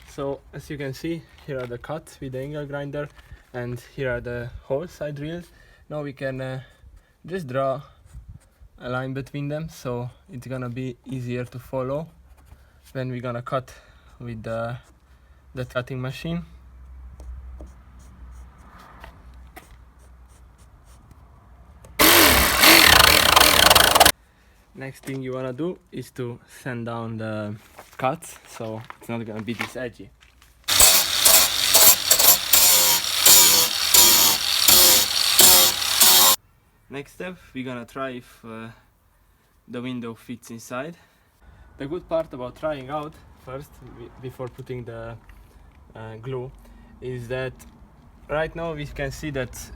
So as you can see, here are the cuts with the angle grinder, and here are the holes I drilled. Now we can just draw a line between them, so it's gonna be easier to follow when we're gonna cut with the cutting machine. Next thing you wanna do is to sand down the cuts, so it's not gonna be this edgy. Next step, we're gonna try if the window fits inside. The good part about trying out first, before putting the glue, is that right now we can see that